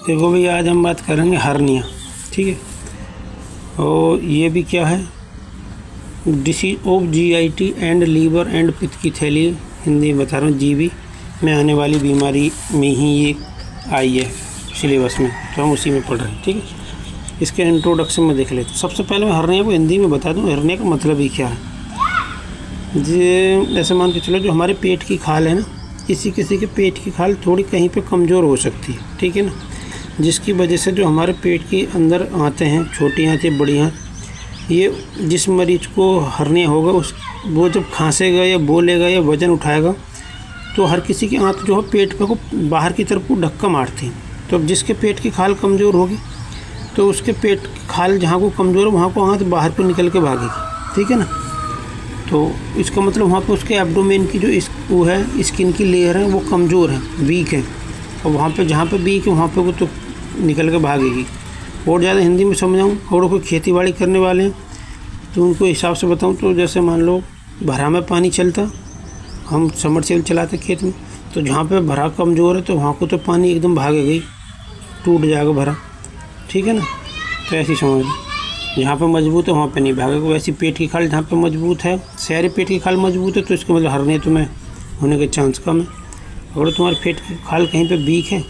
देखो भाई, आज हम बात करेंगे हर्निया। ठीक है, और ये भी क्या है, disease of GIT and liver and पित्त की थैली, हिंदी में बता रहा हूँ, जीबी में आने वाली बीमारी में ही ये आई है सिलेबस में, तो हम उसी में पढ़ रहे हैं। ठीक है, इसके इंट्रोडक्शन में देख लेते हैं। सबसे पहले मैं हर्निया को हिंदी में बता दूँ, हर्निया का मतलब ही क्या है। ये ऐसे मान के चलो, जो हमारे पेट की खाल है ना, किसी किसी के पेट की खाल थोड़ी कहीं पे कमज़ोर हो सकती है। ठीक है ना, जिसकी वजह से जो हमारे पेट के अंदर आते हैं, छोटी आंतें, बड़ी आंत, ये जिस मरीज को हर्निया होगा वो जब खांसेगा या बोलेगा या वज़न उठाएगा तो हर किसी की आंत जो है पेट पे को बाहर की तरफ को धक्का मारती है। तो अब जिसके पेट की खाल कमज़ोर होगी तो उसके पेट की खाल जहाँ को कमज़ोर है वहाँ को आंत बाहर को निकल के भागेगी। ठीक है ना, तो इसका मतलब वहाँ पे उसके एब्डोमेन की जो वो है, स्किन की लेयर है, वो कमज़ोर है, वीक है, और वहाँ पे जहाँ पे वीक है वहाँ पे वो तो निकल के भागेगी। और ज़्यादा हिंदी में समझाऊँ, और कोई खेती बाड़ी करने वाले हैं तो उनको हिसाब से बताऊँ तो जैसे मान लो भरा में पानी चलता, हम समरसेबल चलाते खेत में, तो जहाँ पे भरा कमज़ोर है तो वहाँ को तो पानी एकदम भागेगा ही, टूट जाएगा भरा। ठीक है ना, तो ऐसी समझ लो, जहाँ पे मजबूत है वहाँ पे नहीं भागेगा। वैसी पेट की खाल जहाँ पे मजबूत है, सारे पेट की खाल मजबूत है, तो इसका मतलब हर्निया तुम्हें होने के चांस कम है। अगर तुम्हारे पेट की खाल कहीं पे वीक है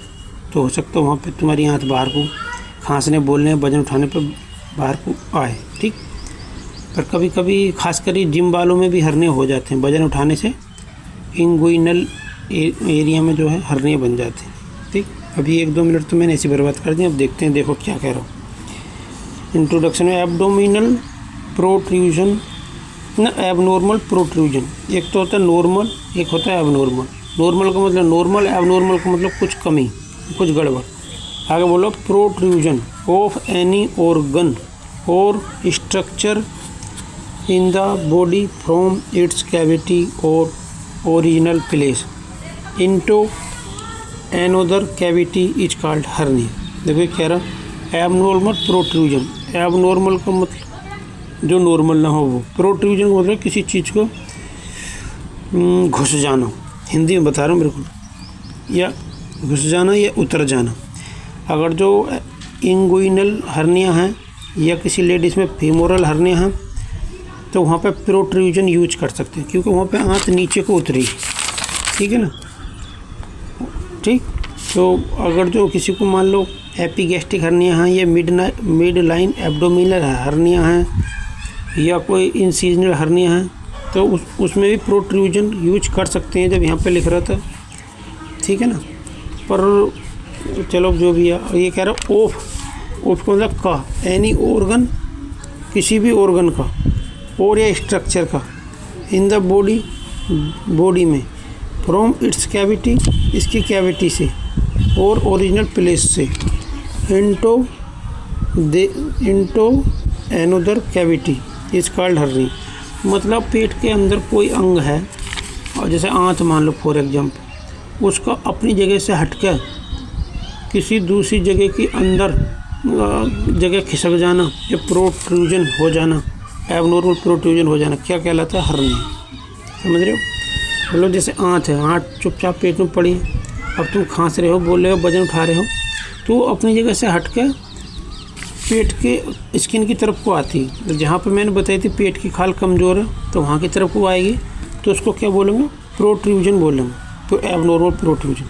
तो हो सकता है वहाँ पे तुम्हारी आंत बाहर को खांसने, बोलने, वजन उठाने पर बाहर को आए। ठीक, पर कभी कभी खासकर जिम वालों में भी हर्निया हो जाते हैं, वजन उठाने से इंगुइनल एरिया में जो है हर्निया बन जाते हैं। ठीक, अभी 1-2 मिनट तो मैंने ऐसी बर्बाद कर दी। अब देखते हैं, देखो क्या कह रहा हूँ। इंट्रोडक्शन में एब्डोमिनल प्रोट्रूजन ना एबनॉर्मल प्रोट्रूजन, एक तो होता है नॉर्मल, एक होता है एबनॉर्मल। नॉर्मल का मतलब नॉर्मल, एबनॉर्मल का मतलब कुछ कमी, कुछ गड़बड़। आगे बोलो, protrusion of any organ or structure in the body from its cavity or original place into another cavity is called hernia. देखो कह रहा एबनॉर्मल प्रोट्रूजन, एबनॉर्मल का मतलब जो नॉर्मल ना हो वो, प्रोट्रूजन का मतलब किसी चीज़ को घुस जाना, हिंदी में बता रहा हूँ बिल्कुल, या घुस जाना या उतर जाना। अगर जो इंगुइनल हर्निया है या किसी लेडीज़ में फीमोरल हर्निया है तो वहाँ पे प्रोट्रूजन यूज कर सकते हैं, क्योंकि वहाँ पे आंत नीचे को उतरी। ठीक है ना, ठीक। तो अगर जो किसी को मान लो एपिगैस्ट्रिक हर्निया है या मिड लाइन एब्डोमिनल हर्निया है या कोई इंसीजनल हर्निया है तो उसमें भी प्रोट्रूजन यूज कर सकते हैं, जब यहाँ पे लिख रहा था। ठीक है ना, पर चलो जो भी है, ये कह रहा ऑफ को मतलब का, एनी ऑर्गन, किसी भी ऑर्गन का और या स्ट्रक्चर का, इन द बॉडी में, फ्रॉम इट्स कैविटी, इसकी कैविटी से, और ओरिजिनल प्लेस से, into another cavity is called hernia. मतलब पेट के अंदर कोई अंग है और जैसे आंत मान लो फॉर एग्जाम्पल, उसका अपनी जगह से हटकर किसी दूसरी जगह के अंदर जगह खिसक जाना या प्रोट्रूजन हो जाना, एबनॉर्मल प्रोट्रूजन हो जाना, क्या कहलाता है, हर्निया। समझ रहे हो, मतलब जैसे आंत है, आंत चुपचाप पेट में पड़ी है, अब तुम खांस रहे हो, बोल रहे हो, वजन उठा रहे हो, तो अपनी जगह से हट के पेट के स्किन की तरफ को आती है। तो जहाँ पे मैंने बताई थी पेट की खाल कमज़ोर है तो वहाँ की तरफ को आएगी, तो उसको क्या बोलेंगे, प्रोट्रूजन बोलेंगे, तो एबनॉर्मल प्रोट्रूजन।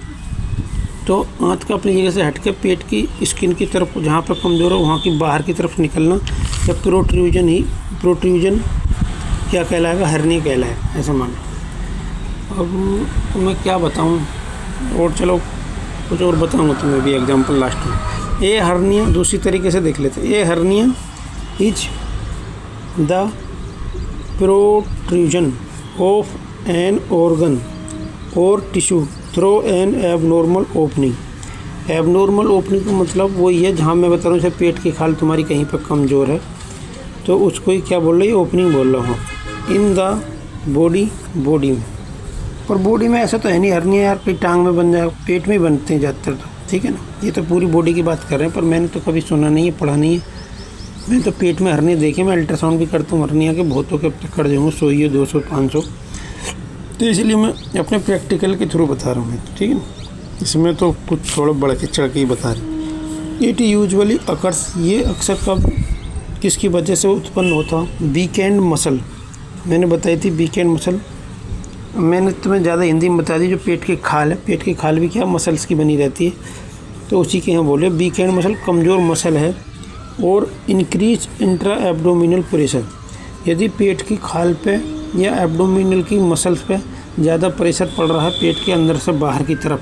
तो आंत का अपनी जगह से हट के पेट की स्किन की तरफ जहाँ पर कमज़ोर है वहाँ की बाहर की तरफ निकलना, या प्रोट्रूजन क्या कहलाएगा, हर्निया कहलाएगा, ऐसा मानो। अब मैं क्या बताऊँ, और चलो कुछ और बताऊँगा तुम्हें भी एग्जांपल लास्ट में। ये हर्निया दूसरी तरीके से देख लेते हैं। ये hernia is the protrusion of an organ or tissue through an abnormal opening. Abnormal opening का मतलब वही है जहाँ मैं बता रहा हूँ जैसे पेट की खाल तुम्हारी कहीं पर कमज़ोर है तो उसको ही क्या बोल रही है, ओपनिंग बोल रहा हूँ। इन द बॉडी में, पर बॉडी में ऐसा तो है नहीं हर्निया यार, कोई टांग में बन जाए, पेट में बनते हैं ज़्यादातर तो। ठीक है ना, ये तो पूरी बॉडी की बात कर रहे हैं, पर मैंने तो कभी सुना नहीं है, पढ़ा नहीं है। मैंने तो पेट में हर्निया देखे, मैं अल्ट्रासाउंड भी करता हूँ हर्निया के, बहुतों के कर दूँगा 100 या 200 500, तो इसलिए मैं अपने प्रैक्टिकल के थ्रू बता रहा हूँ। ठीक है ना, इसमें तो कुछ थोड़ा बढ़ के चढ़ के ही बता रहे। इट यूजुअली अकर्स, ये अक्सर कब किसकी वजह से उत्पन्न होता? वीकेंड मसल, मैंने बताई थी वीकेंड मसल, मैंने तुम्हें ज़्यादा हिंदी में बता दी। जो पेट की खाल है, पेट की खाल भी क्या मसल्स की बनी रहती है, तो उसी के यहाँ बोले वीकेंड मसल कमज़ोर मसल है। और इंक्रीज इंट्रा एब्डोमिनल प्रेशर, यदि पेट की खाल पे या एब्डोमिनल की मसल्स पे ज़्यादा प्रेशर पड़ रहा है पेट के अंदर से बाहर की तरफ,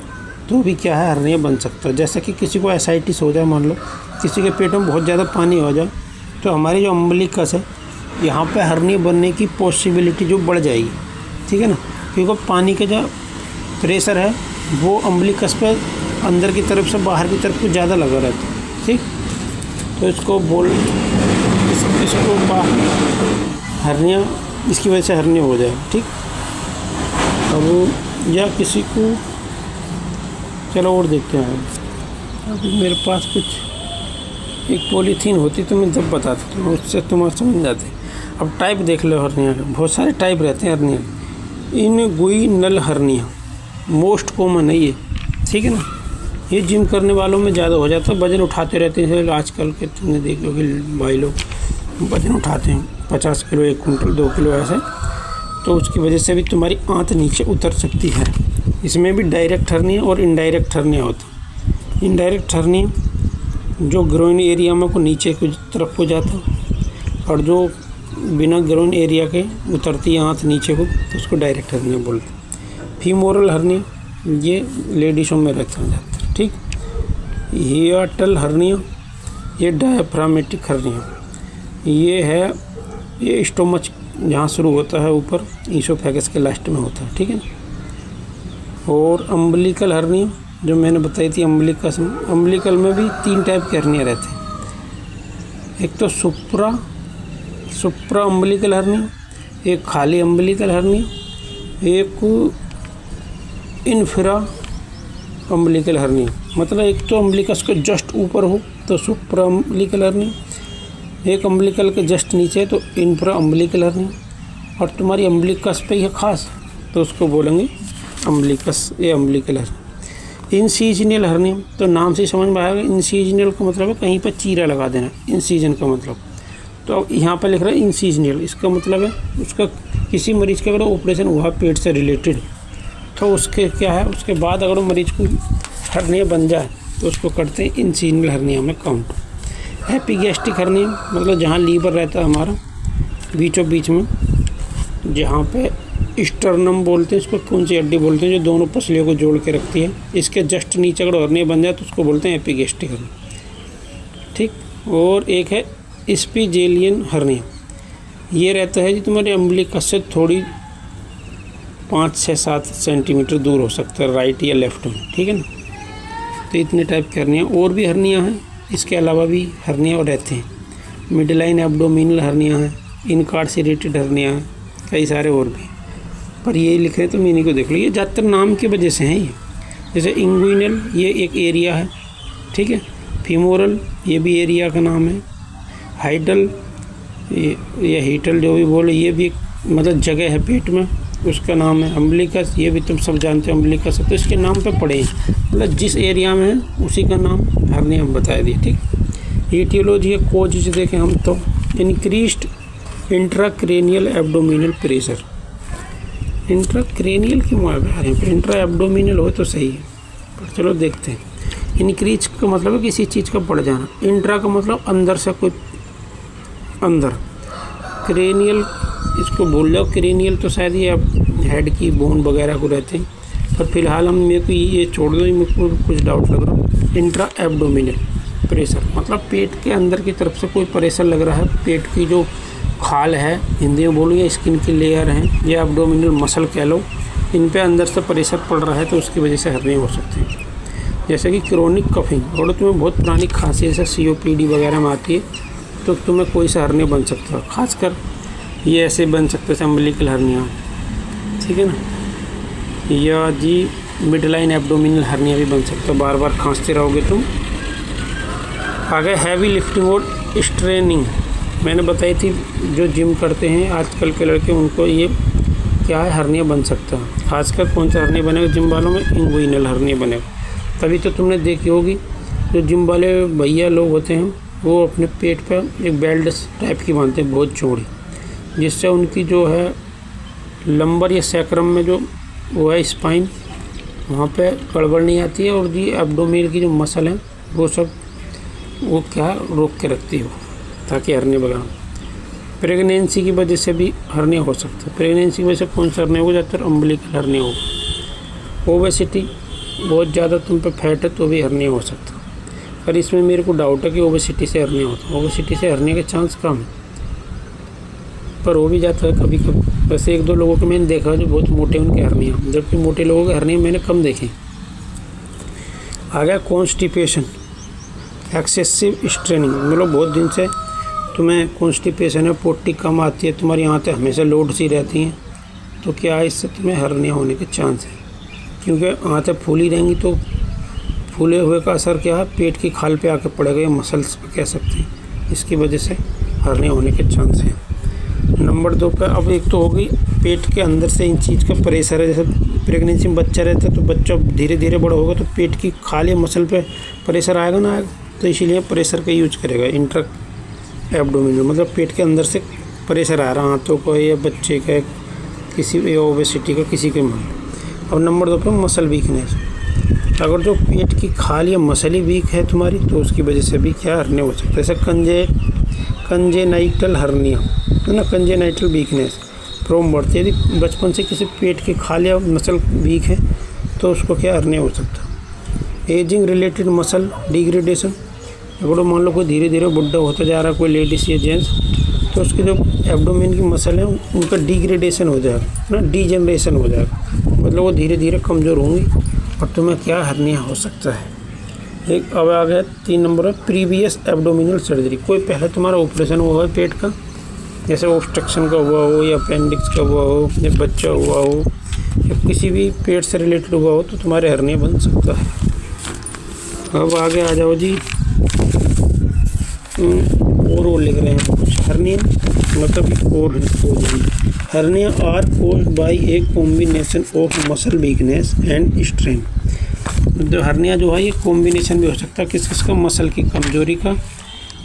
तो भी क्या है हर्निया बन सकता है। जैसे कि किसी को एसाइटिस हो जाए, मान लो किसी के पेट में बहुत ज़्यादा पानी हो जाए, तो हमारी जो अम्बलिकस है यहाँ पे हर्निया बनने की पॉसिबिलिटी जो बढ़ जाएगी, ठीक है ना, क्योंकि पानी का जो प्रेशर है वो अम्बलिकस पे अंदर की तरफ से बाहर की तरफ को ज़्यादा लगा रहता है, ठीक। तो इसको हर्निया, इसकी वजह से हर्निया हो जाए, ठीक। अब या किसी को, चलो और देखते हैं। अभी मेरे पास कुछ एक पॉलीथीन होती तो मैं जब बताता तो उससे तुम्हारा समझ जाते। अब टाइप देख लो हर्निया के, बहुत सारे टाइप रहते हैं hernia. Inguinal hernia most common है ये, ठीक है ना। ये जिम करने वालों में ज़्यादा हो जाता है, वजन उठाते रहते हैं। आजकल के तुमने देखो कि भाई लोग वजन उठाते हैं 50 किलो, 1 कुंटल, 2 किलो ऐसे, तो उसकी वजह से भी तुम्हारी आंत नीचे उतर सकती है। इसमें भी डायरेक्ट हर्निया और इनडायरेक्ट हर्निया होता है। इनडायरेक्ट हर्निया जो ग्रोइन एरिया में को नीचे की तरफ को जाता है, और जो बिना ग्रोइन एरिया के उतरती है आंत नीचे को, तो उसको डायरेक्ट हर्निया बोलते हैं। फीमोरल हर्निया ये लेडीज़ों में रहता है, ठीक। हियाटल हर्निया ये डायफ्रामेटिक हर्निया, ये है, ये स्टोमच जहाँ शुरू होता है ऊपर, ईसोफेगस के लास्ट में होता है, ठीक है ना। और अम्बलिकल हर्निया जो मैंने बताई थी, अम्बलिकल में भी 3 टाइप के हर्निया रहते हैं। एक तो सुप्रा अम्बलिकल हर्निया, एक खाली अम्बलिकल हर्निया, एक इन्फ्रा अम्बलिकल हर्निया। मतलब एक तो अम्बलिकस के जस्ट ऊपर हो तो सुप्रा अम्बलिकल हर्निया, एक अम्बलिकल के जस्ट नीचे तो इन्फ्रा अम्बलिकल हर्निया, और तुम्हारी अम्बलिकस पे ही है खास तो उसको बोलेंगे अम्बलिकस या अम्बलिकल हर्निया। इंसीजनल हर्निया तो नाम से समझ में आएगा, इंसीजनल का मतलब है कहीं पर चीरा लगा देना, इंसीजन का मतलब। तो यहाँ पर लिख रहा है इंसीजनल, इसका मतलब है उसका किसी मरीज का अगर ऑपरेशन हुआ पेट से रिलेटेड, तो उसके क्या है, उसके बाद अगर मरीज को हर्निया बन जाए तो उसको करते हैं इंसीजनल हर्निया में काउंट। एपिगैस्ट्रिक हर्निया मतलब जहाँ लीवर रहता है हमारा बीचों बीच में, जहाँ पे स्टर्नम बोलते हैं इसको, कौन सी हड्डी बोलते हैं जो दोनों पसलियों को जोड़ के रखती है, इसके जस्ट नीचे अगर हर्निया बन जाए तो उसको बोलते हैं एपिगैस्ट्रिक हर्निया, ठीक। और एक है स्पिजेलियन हर्निया, ये रहता है जी तुम्हारे अम्बलिकस से थोड़ी 5 से 7 सेंटीमीटर दूर हो सकता है, राइट या लेफ्ट में, ठीक है ना। तो इतने टाइप की हर्निया, और भी हर्निया हैं, इसके अलावा भी हर्निया और रहते हैं। मिडलाइन एब्डोमिनल हर्निया है, इनकार्सरेटेड हर्निया है, कई सारे और भी, पर ये लिख रहे हैं तो मीनिंग को देख लो। ये ज़्यादातर नाम की वजह से हैं ये, जैसे इंगुइनल ये एक एरिया है, ठीक है। फीमोरल ये भी एरिया का नाम है। हाइडल ये हीटल जो भी बोले ये भी मतलब जगह है पेट में, उसका नाम है। अम्बलिकस ये भी तुम सब जानते हो अम्बलिकस, तो इसके नाम पे पड़े हैं, मतलब जिस एरिया में है उसी का नाम हर्निया हम बता दिए, ठीक। एटियोलॉजी है कोज जो देखें हम तो increased intracranial abdominal pressure. Intracranial क्यों आ रहे हैं, इंट्रा एब्डोमिनल हो तो सही है, पर चलो देखते हैं। इंक्रीज का मतलब है किसी चीज़ का बढ़ जाना, इंट्रा का मतलब अंदर से कोई अंदर, क्रेनियल इसको बोल जाओ। क्रेनियल तो शायद ये अब हेड की बोन वगैरह को रहते हैं, पर फिलहाल हम मेरे को ये छोड़ दो, मेरे को कुछ डाउट लग रहा। इंट्रा एब्डोमिनल प्रेशर मतलब पेट के अंदर की तरफ से कोई प्रेशर लग रहा है, पेट की जो खाल है, हिंदी में बोलूँ या स्किन की लेयर है या एब्डोमिनल मसल कह लो, इन पे अंदर से प्रेशर पड़ रहा है तो उसकी वजह से हर्निया हो सकती है। जैसे कि क्रोनिक कफिंग, और तुम्हें बहुत पुरानी खांसी जैसे COPD वगैरह में आती है तो तुम्हें कोई सा हर्निया बन सकता है, खासकर ये ऐसे बन सकते हैं अम्बलिकल हर्निया, ठीक है ना। या जी मिडलाइन एब्डोमिनल हर्निया भी बन सकता है, बार बार खांसते रहोगे तुम। आगे हैवी लिफ्टिंग और स्ट्रेनिंग मैंने बताई थी, जो जिम करते हैं आजकल के लड़के उनको ये क्या है हर्निया बन सकता है। खासकर कौन सा हर्निया बनेगा जिम वालों में, इंगुइनल हर्निया बनेगा। तभी तो तुमने देखी होगी जो जिम वाले भैया लोग होते हैं वो अपने पेट पर एक बेल्ट टाइप की बांधते हैं बहुत चौड़ी, जिससे उनकी जो है लंबर या सैक्रम में जो वो है स्पाइन, वहाँ पे गड़बड़ नहीं आती है, और जी एब्डोमेन की जो मसल है वो सब वो क्या रोक के रखती है ताकि हर्निया वगैरह। प्रेगनेंसी की वजह से भी हर्निया हो सकता है। प्रेगनेंसी की वजह से कौन सा हर्निया होगा? ज़्यादातर अम्बिलिकल हर्निया होगा। ओबेसिटी, बहुत ज़्यादा तुम पे फैट है तो भी हर्निया हो सकता है। पर इसमें मेरे को डाउट है कि ओबेसिटी से हर्निया होता है। ओबेसिटी से हर्निया के चांस कम है, पर हो भी जाता है कभी कभी। वैसे 1-2 लोगों को मैंने देखा जो बहुत मोटे उनके हर्निया, जबकि मोटे लोगों के हर्निया मैंने कम देखे। आ गया कॉन्स्टिपेशन, एक्सेसिव स्ट्रेनिंग, मतलब बहुत दिन से तुम्हें कॉन्स्टिपेशन है, पोटी कम आती है, तुम्हारी आंतें हमेशा लोड सी रहती हैं, तो क्या है इससे तुम्हें हर्निया होने के चांस है। क्योंकि आंतें फूली रहेंगी तो फूले हुए का असर क्या है? पेट की खाल पे आके पड़ेगा या मसल्स पे कह सकते हैं, इसकी वजह से हर्निया होने के चांस हैं। नंबर 2 पे अब एक तो हो गई पेट के अंदर से इन चीज़ का प्रेशर है। जैसे प्रेगनेंसी में बच्चा रहता है तो बच्चा धीरे धीरे बड़ा होगा तो पेट की खाल या मसल पे प्रेशर आएगा ना आएगा, तो इसीलिए प्रेशर का यूज करेगा। इंट्रा एब्डोमिनल मतलब पेट के अंदर से प्रेशर आ रहा हाथों को या बच्चे का, किसी ओबेसिटी का, किसी के मन। अब नंबर 2 पे मसल वीकनेस, अगर जो पेट की खाल या मसल ही वीक है तुम्हारी तो उसकी वजह से भी क्या हर्निया हो सकता है। जैसे कंजेनाइटल हर्निया है ना, कंजेनाइटल वीकनेस फ्रॉम बर्थ। यदि बचपन से किसी पेट की खाल या मसल वीक है तो उसको क्या हर्निया हो सकता है। एजिंग रिलेटेड मसल डिग्रेडेशन, अगर मान लो कोई धीरे धीरे बुढ़ा होता जा रहा है, कोई लेडीज़ या जेंट्स, तो उसकी जो एब्डोमेन की मसल है उनका डिग्रेडेशन हो जाएगा ना, डीजनरेशन हो जाएगा, मतलब वो धीरे धीरे कमज़ोर होंगी और तुम्हें क्या हर्निया हो सकता है। एक अब आ गया 3 नंबर है प्रीवियस एब्डोमिनल सर्जरी। कोई पहले तुम्हारा ऑपरेशन हुआ है पेट का, जैसे ऑब्स्ट्रक्शन का हुआ हो या अपेंडिक्स का हुआ हो या बच्चा हुआ हो या किसी भी पेट से रिलेटेड हुआ हो तो तुम्हारे हर्निया बन सकता है। अब आगे आ जाओ जी, और लिख रहे हैं कुछ। हर्निया मतलब और hernia are caused by a combination of muscle weakness and strain. तो हर्निया जो है ये कॉम्बिनेशन भी हो सकता है किस किस का, मसल की कमजोरी का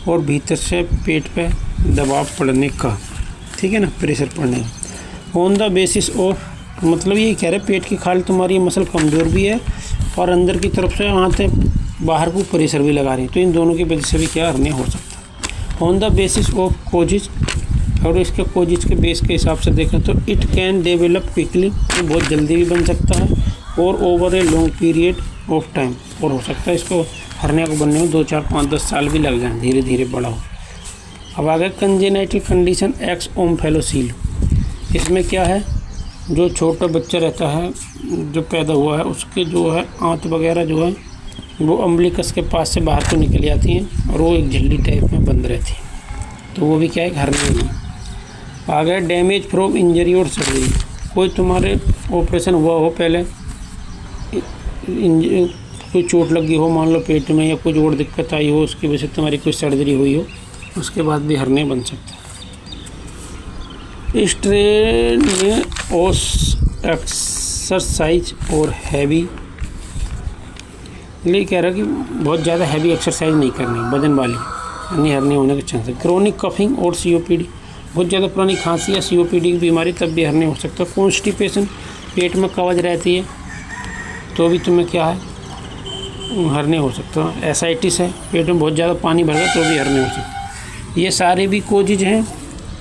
और भीतर से पेट पे दबाव पड़ने का, ठीक है ना, प्रेशर पड़ने का। ऑन द बेसिस ऑफ, मतलब ये कह रहे पेट की खाल तुम्हारी मसल कमज़ोर भी है और अंदर की तरफ से आंतें बाहर को प्रेशर भी लगा रही है, तो इन दोनों की वजह से भी क्या हर्निया हो सकता है। On the basis of causes, और इसके कोजिज के बेस के हिसाब से देखें तो इट कैन डेवलप क्विकली, तो बहुत जल्दी भी बन सकता है, और over a long period of time, और हो सकता है इसको हर्निया को बनने में 2, 4, 5, 10 साल भी लग जाए, धीरे धीरे बड़ा हो। अब आ गया कंजेनाइटल कंडीशन एक्स ओम्फेलोसील। इसमें क्या है, जो छोटा बच्चा रहता है जो पैदा हुआ है उसके जो है आंत वगैरह जो है वो अम्बिलिकस के पास से बाहर को निकल जाती हैं और वो एक झिल्ली टाइप में बंद रहती है, तो वो भी क्या है, हर्निया है। आ गया डैमेज फ्रॉम इंजरी और सर्जरी। कोई तुम्हारे ऑपरेशन हुआ हो पहले, कोई चोट लगी हो मान लो पेट में, या कुछ और दिक्कत आई हो उसकी वजह से तुम्हारी कोई सर्जरी हुई हो, उसके बाद भी हर्निया बन सकता है। स्ट्रेनोस एक्सरसाइज और हैवी, ये कह रहा है कि बहुत ज़्यादा हैवी एक्सरसाइज नहीं करनी वजन वाली, यानी हर्निया होने के चांस है। क्रोनिक कफिंग और सीओपीडी, बहुत ज़्यादा पुरानी खांसी या सीओपीडी की बीमारी तब भी हर्निया हो सकता है। कॉन्स्टिपेशन, पेट में कवज रहती है तो भी तुम्हें क्या है, हर्निया हो सकता है। एसाइटिस है, पेट में बहुत ज़्यादा पानी भर गया तो भी हर्निया हो सकता है। ये सारे भी कोजिज हैं,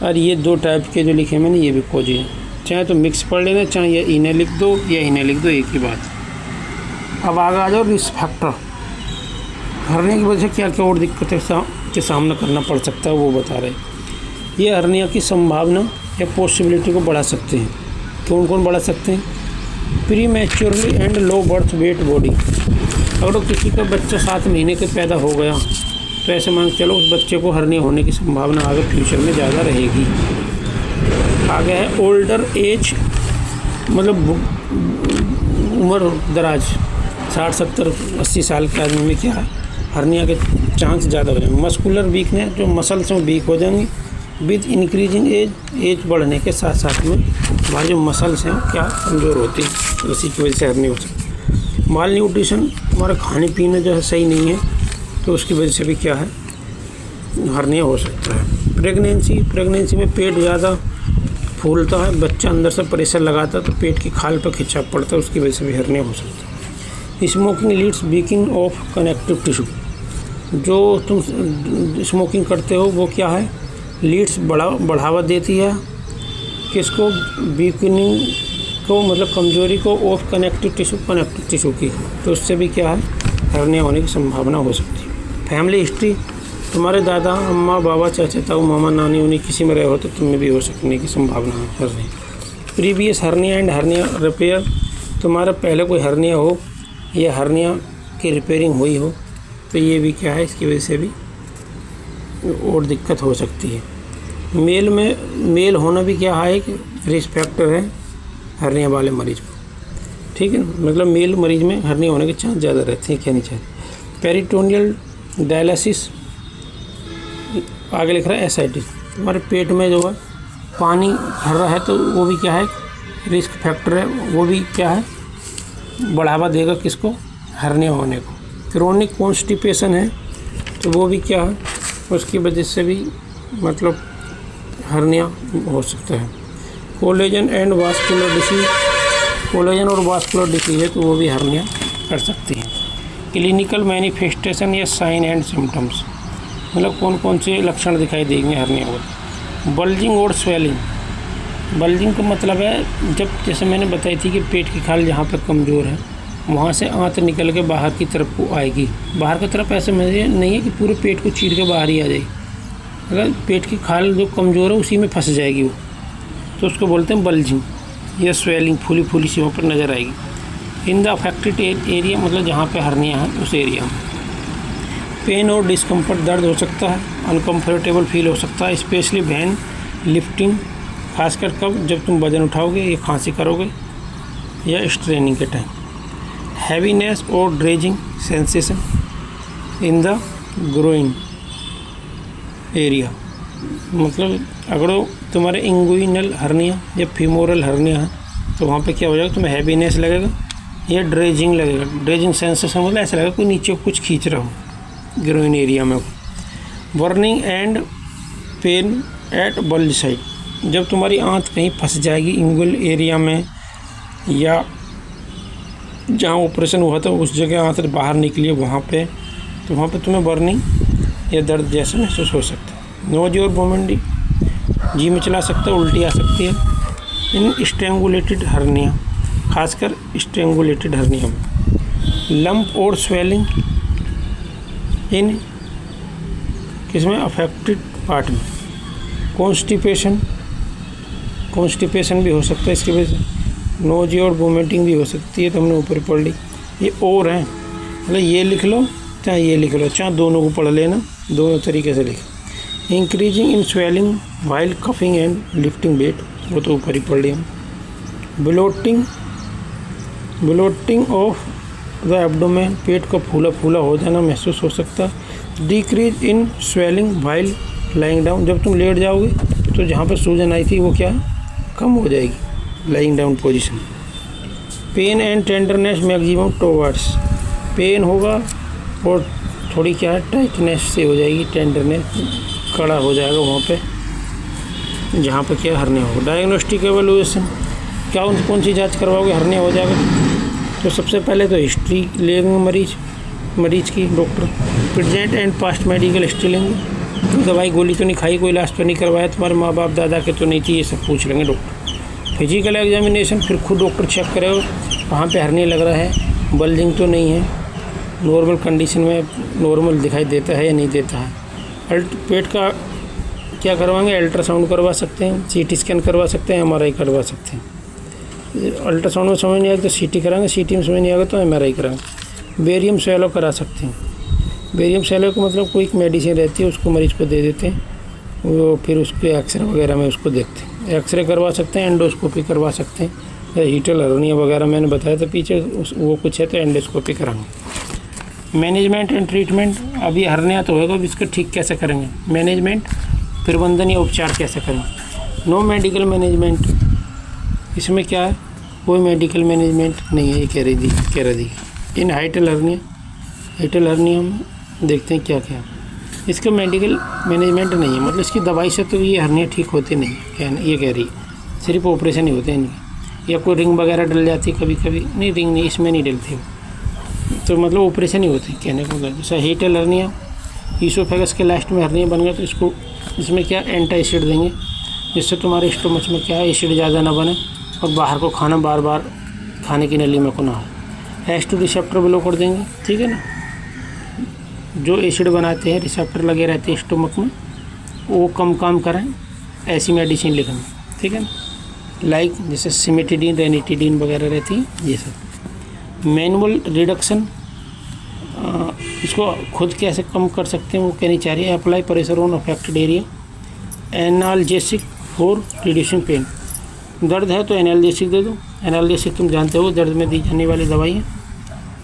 और ये 2 टाइप के जो लिखे मैंने ये भी कोजिज हैं। चाहे तो मिक्स पढ़ लेना, चाहे ये इन्हें लिख दो या इन्हें लिख दो, एक ही बात। अब आगे आ जाओ रिस्क फैक्टर, हर्निया की वजह से क्या क्या और दिक्कतें के सामना करना पड़ सकता है वो बता रहे। ये हर्निया की संभावना या पॉसिबिलिटी को बढ़ा सकते हैं। कौन कौन बढ़ा सकते हैं? Pre maturely and low birth weight body, अगर किसी का बच्चा 7 महीने के पैदा हो गया तो ऐसे मान चलो उस बच्चे को हर्निया होने की संभावना आगे फ्यूचर में ज़्यादा रहेगी। आगे है ओल्डर एज, मतलब उम्र दराज, 60, 70, 80 साल के आदमी में क्या है, हर्निया के चांस ज़्यादा हो जाएंगे। मस्कुलर वीकनेस, जो मसल्स हैं वीक हो जाएंगी विद इंक्रीजिंग एज बढ़ने के साथ साथ में हमारे जो मसल्स हैं क्या कमज़ोर होती हैं, तो उसी की वजह से हर्निया हो सकती है। माल न्यूट्रिशन, हमारा खाने पीने जो है सही नहीं है, तो उसकी वजह से भी क्या है, हर्निया हो सकता है। प्रेगनेंसी में पेट ज़्यादा फूलता है, बच्चा अंदर से प्रेशर लगाता है तो पेट की खाल पर खिंचाव पड़ता है, उसकी वजह से भी हर्निया हो सकता है। Smoking leads weakening of connective tissue. जो तुम स्मोकिंग करते हो वो क्या है, लीड्स बढ़ावा देती है किसको, वीकनिंग को, मतलब कमजोरी को, ऑफ कनेक्टिव टिश्यू की, तो उससे भी क्या है, हर्निया होने की संभावना हो सकती है। फैमिली हिस्ट्री, तुम्हारे दादा, अम्मा, बाबा, चाचा, ताऊ, मामा, नानी उन्हीं किसी में रहे हो तो तुम्हें भी हो सकने की संभावना है hernia. Previous hernia and hernia repair, तुम्हारा पहले कोई हर्निया हो या हर्निया की रिपेयरिंग हुई हो तो ये भी क्या है, इसकी वजह से भी और दिक्कत हो सकती है। मेल होना भी क्या है, एक रिस्क फैक्टर है हर्निया वाले मरीज को, ठीक है, मतलब मेल मरीज में हर्निया होने के चांस ज़्यादा रहते हैं, कहनी चाहिए। पेरिटोनियल डायलिसिस, आगे लिख रहा है एसाइटिस, तुम्हारे पेट में जो है पानी भर रहा है तो वो भी क्या है, रिस्क फैक्टर है, वो भी क्या है, बढ़ावा देगा किसको, हर्निया होने को। क्रोनिक कॉन्स्टिपेशन है तो वो भी क्या है, उसकी वजह से भी मतलब हर्निया हो सकता है। Collagen and vascular disease, collagen और वास्कुलर डिसीज है तो वो भी हर्निया कर सकती है। क्लिनिकल मैनिफेस्टेशन या साइन एंड सिम्टम्स, मतलब कौन कौन से लक्षण दिखाई देंगे हर्निया को। बल्जिंग और स्वेलिंग, बल्जिंग का मतलब है जब, जैसे मैंने बताई थी कि पेट की खाल जहाँ पर कमज़ोर है वहाँ से आंत निकल के बाहर की तरफ को आएगी। बाहर की तरफ ऐसे नहीं है कि पूरे पेट को चीर के बाहर ही आ जाएगी, अगर पेट की खाल जो कमज़ोर है उसी में फंस जाएगी वो, तो उसको बोलते हैं बल्जिंग या स्वेलिंग, फूली फूली सी वहाँ पर नज़र आएगी। इन द अफेक्टेड एरिया, मतलब जहाँ पे हर्निया है उस एरिया में। पेन और डिस्कम्फर्ट, दर्द हो सकता है, अनकम्फर्टेबल फील हो सकता है, स्पेशली व्हेन लिफ्टिंग, खासकर कब, जब तुम वजन उठाओगे या खांसी करोगे या स्ट्रेनिंग के टाइम। हैवीनेस और dredging sensation in the groin area, मतलब अगर तुम्हारे इंगुइनल हर्निया या फीमोरल हर्निया है तो वहाँ पे क्या हो जाएगा, तुम्हें हैवीनेस लगेगा या ड्रेजिंग लगेगा। ड्रेजिंग सेंसेशन मतलब ऐसा लगेगा कोई नीचे कुछ खींच रहा हो ग्रोइन एरिया में। Burning and pen eight bulge side, जब तुम्हारी आंत कहीं फंस जाएगी इंगुल एरिया में या जहाँ ऑपरेशन हुआ था उस जगह आंत बाहर निकली है वहाँ पे, तो वहाँ पे तुम्हें बर्निंग या दर्द जैसा महसूस हो सकता है। नोज और वोमिटिंग, जी में चला सकता है, उल्टी आ सकती है। इन स्ट्रेंगुलेटेड हर्निया, खासकर स्ट्रेंगुलेटेड हर्निया में। लंप और स्वेलिंग इन किसमें, अफेक्टेड पार्ट में। कॉन्स्टिपेशन भी हो सकता है इसकी वजह से। नोजी और वोमिटिंग भी हो सकती है, तो हमने ऊपर पढ़ ली। ये और हैं, मतलब ये लिख लो चाहे ये लिख लो, चाहे दोनों को पढ़ लेना, दोनों तरीके से लिख। Increasing in swelling while coughing and lifting wait, वो तो ऊपर ही पढ़ लिया। ब्लोटिंग ऑफ द एब्डोमेन, पेट का फूला फूला हो जाना महसूस हो सकता है। Decrease in swelling while lying down, जब तुम लेट जाओगे तो जहाँ पर सूजन आई थी वो क्या कम हो जाएगी, lying down position. Pain and tenderness maximum towards, pain होगा और थोड़ी क्या है टाइटनेस से हो जाएगी, टेंडरनेस कड़ा हो जाएगा वहाँ पे जहाँ पे क्या हर्निया होगा। डायग्नोस्टिक एवैल्यूएशन, क्या कौन सी जांच करवाओगे हर्निया हो जाएगा, तो सबसे पहले तो हिस्ट्री लेंगे मरीज की doctor. Present and past medical history लेंगे, तो दवाई गोली तो नहीं खाई, कोई इलाज तो नहीं करवाया, तुम्हारे माँ बाप दादा के तो नहीं चाहिए, सब पूछ लेंगे डॉक्टर। फिजिकल एग्जामिनेशन, फिर खुद डॉक्टर चेक करेगा कहाँ पे हर्निया लग रहा है, बल्जिंग तो नहीं है, नॉर्मल कंडीशन में नॉर्मल दिखाई देता है या नहीं देता है। पेट का क्या करवाएंगे, अल्ट्रासाउंड करवा सकते हैं, सीटी स्कैन करवा सकते हैं, एमआरआई करवा सकते हैं। अल्ट्रासाउंड में समझ नहीं आएगा तो सीटी कराएंगे, सीटी में समझ नहीं आएगा तो एमआरआई कराएंगे। बेरियम स्वैलो करा सकते हैं। बेरियम स्वैलो का मतलब कोई मेडिसिन रहती है उसको मरीज को दे देते हैं, वो फिर उसके एक्सरे वगैरह में उसको देखते हैं। एक्सरे करवा सकते हैं, एंडोस्कोपी करवा सकते हैं, हीटल हर्निया वगैरह मैंने बताया था पीछे, वो कुछ है तो एंडोस्कोपी कराएंगे। मैनेजमेंट एंड ट्रीटमेंट, अभी हर्निया तो होगा, अब इसको ठीक कैसे करेंगे, मैनेजमेंट, प्रबंधन या उपचार कैसे करेंगे। नो मेडिकल मैनेजमेंट, इसमें क्या है, कोई मेडिकल मैनेजमेंट नहीं है, ये कह रही थी। इन हाइटल हर्निया में देखते हैं क्या क्या। इसका मेडिकल मैनेजमेंट नहीं है, मतलब इसकी दवाई से तो ये हर्निया ठीक होती नहीं है, ये कह रही है। सिर्फ ऑपरेशन ही होते हैं इनके, या कोई रिंग वगैरह डल जाती है कभी कभी, नहीं रिंग नहीं, इसमें नहीं डलती हो, तो मतलब ऑपरेशन ही होते हैं कहने को। जैसे हीटल हर्निया, ईसोफेगस के लास्ट में हर्निया बन गया तो इसको, इसमें क्या एंटी एसिड देंगे जिससे तुम्हारे स्टोमच में क्या है एसिड ज़्यादा ना बने और बाहर को खाना बार बार खाने की नली में को ना हो। H2 रिसेप्टर ब्लॉकर देंगे, ठीक है ना, जो एसिड बनाते हैं रिसेप्टर लगे रहते हैं स्टोमक में, वो कम काम करें, ऐसी मेडिसिन लिखना, ठीक है ना, लाइक जैसे सिमेटिडीन, रेनिटिडीन वगैरह रहती है ये सब। मैनुअल रिडक्शन, इसको खुद कैसे कम कर सकते हैं वो कहनी चाह रही है। Apply pressure on affected area, analgesic for reducing pain, दर्द है तो एनाल्जेसिक दे दो, एनाल्जेसिक तुम जानते हो दर्द में दी जाने वाली दवाई है।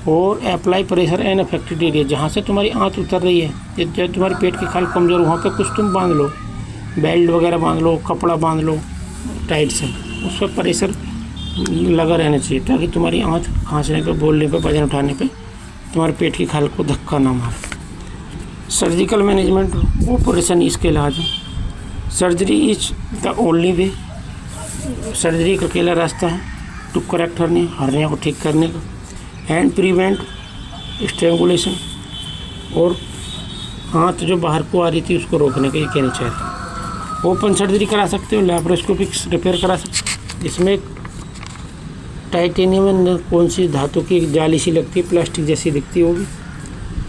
और apply pressure on affected area, जहाँ से तुम्हारी आंत उतर रही है, जब तुम्हारी पेट की खाल कमज़ोर, वहाँ पे कुछ तुम बांध लो, बेल्ट वगैरह बांध लो, कपड़ा बांध लो टाइट से, उस पर प्रेशर लगा रहना चाहिए ताकि तुम्हारी आंत खांसने पे, बोलने पे, वजन उठाने पे तुम्हारे पेट की खाल को धक्का ना मारे। सर्जिकल मैनेजमेंट, ऑपरेशन इसके इलाज, surgery is the only way, surgery का अकेला रास्ता है टू करेक्ट हर्निया को ठीक करने का, एंड प्रिवेंट स्ट्रेंगुलेशन, और हाथ जो बाहर को आ रही थी उसको रोकने का, ये कहनी चाहिए। ओपन सर्जरी करा सकते हो, लैप्रोस्कोपिक रिपेयर करा सकते हो। इसमें टाइटेनियम में कौन सी धातु की एक जाली सी लगती है, प्लास्टिक जैसी दिखती होगी,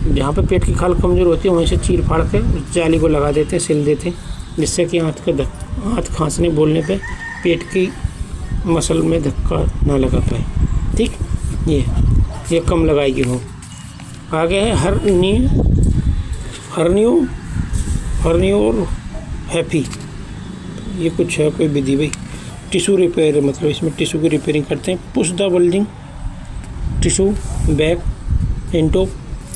जहाँ पे पेट की खाल कमज़ोर होती है वहीं से चीर फाड़ के उस जाली को लगा देते हैं, सिल देते हैं, जिससे कि हाथ खांसने बोलने पे पेट की मसल में धक्का ना लगा पाए, ठीक। ये कम लगाएगी वो। आगे है हर्नियो और हैप्पी, ये कुछ है कोई विधि भाई। टिश्यू रिपेयर, मतलब इसमें टिश्यू की रिपेयरिंग करते हैं। Push the bulging tissue back into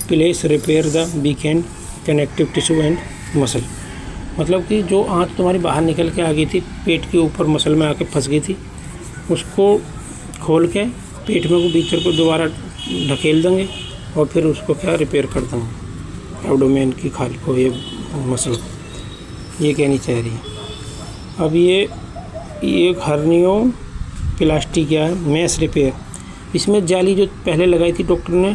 place, repair the weekend connective tissue and muscle, मतलब कि जो आंत तुम्हारी बाहर निकल के आ गई थी, पेट के ऊपर मसल में आके फंस गई थी, उसको खोल के पेट में को भीतर को दोबारा ढकेल देंगे और फिर उसको क्या रिपेयर कर देंगे, एब्डोमेन की खाल को, ये मसल, ये कहनी चाह रही है। अब ये हर्नियो प्लास्टी क्या है, मैस रिपेयर, इसमें जाली जो पहले लगाई थी डॉक्टर ने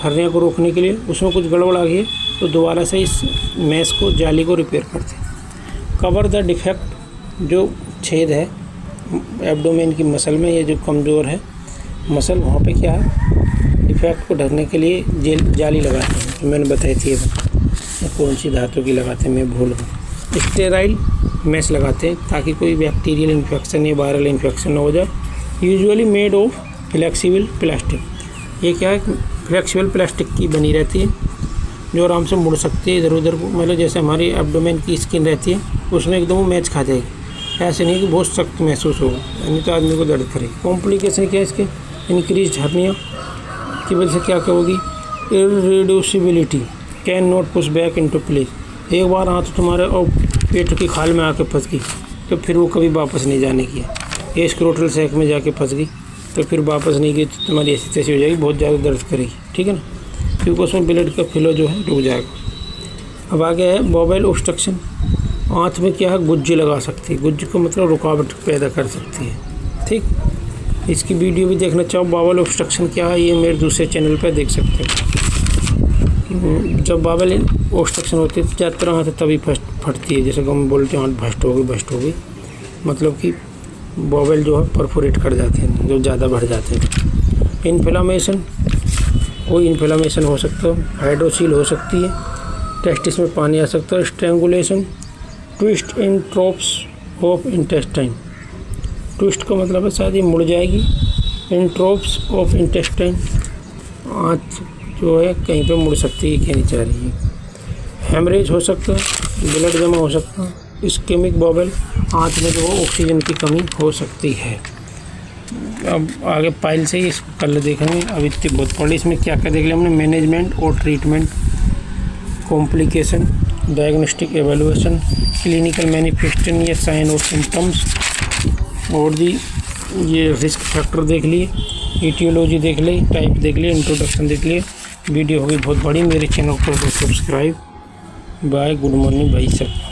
हर्निया को रोकने के लिए, उसमें कुछ गड़बड़ आ गई है तो दोबारा से इस मैस को, जाली को रिपेयर करते हैं। कवर द डिफेक्ट, जो छेद है एब्डोमेन की मसल में, ये जो कमज़ोर है मसल, वहाँ पे क्या है डिफेक्ट को ढकने के लिए जाली लगाते हैं, जो मैंने बताई थी। कौन सी धातु की लगाते हैं मैं भूल गया। स्टेराइल मैश लगाते हैं ताकि कोई बैक्टीरियल इन्फेक्शन या वायरल इन्फेक्शन ना हो जाए। Usually made of flexible plastic, ये क्या है फ्लेक्सिबल प्लास्टिक की बनी रहती है जो आराम से मुड़ सकती है इधर उधर को, मतलब जैसे हमारी एब्डोमेन की स्किन रहती है उसमें एकदम मैच खा जाएगी, ऐसे नहीं कि बहुत सख्त महसूस होगा, यानी तो आदमी को दर्द करेगी। कॉम्प्लिकेशन क्या है इसके, इंक्रीज हर्निया की वजह से क्या होगी, irreducibility, can not push back into place, एक बार आंत तुम्हारे और पेट की खाल में आके फंस गई तो फिर वो कभी वापस नहीं जाने की है। ये स्क्रोटल सैक में जाके फंस गई तो फिर वापस नहीं गई तो तुम्हारी ऐसी तैसी हो जाएगी, बहुत ज़्यादा दर्द करेगी, ठीक है ना, क्योंकि उसमें ब्लड का फ्लो जो है रुक जाएगा। अब आगे है बॉवेल ऑब्स्ट्रक्शन, आँत में क्या है गुज्जी लगा सकती है, गुज्जी को मतलब रुकावट पैदा कर सकती है, ठीक। इसकी वीडियो भी देखना चाहो बॉवेल ऑब्स्ट्रक्शन क्या है, ये मेरे दूसरे चैनल पर देख सकते हो। जब बॉवेल ऑब्स्ट्रक्शन होती है तो ज़्यादातर आँत तभी फटती है, जैसे कि हम बोलते हैं आँत भस्ट हो गई, मतलब कि बॉवेल जो है परफोरेट कर जाते हैं, जो ज़्यादा बढ़ जाते हैं। इन्फ्लेमेशन, कोई इन्फ्लेमेशन हो सकता है, हाइड्रोसील हो सकती है, टेस्टिस में पानी आ सकता है। Strangulation, twist in tropes of intestine, twist का मतलब है शायद ये मुड़ जाएगी, इन ट्रोप्स ऑफ इंटेस्टाइन, आँत जो है कहीं पे मुड़ सकती है, कहनी चाह रही है। हेमरेज हो सकता है, ब्लड जमा हो सकता है। इस्केमिक बॉबल, आँत में जो ऑक्सीजन की कमी हो सकती है। अब आगे पाइल से ही कल देखेंगे, अब इतनी बहुत पढ़ी, इसमें क्या क्या देख लिया हमने, मैनेजमेंट और treatment, complication, diagnostic evaluation, clinical manifestation या साइन और सिम्टम्स, और ये रिस्क फैक्टर देख लिए, ईटियोलॉजी देख ली, टाइप देख लिए, इंट्रोडक्शन देख लिए, वीडियो होगी बहुत बड़ी, मेरे चैनल को सब्सक्राइब। बाय, गुड मॉर्निंग भाई सब।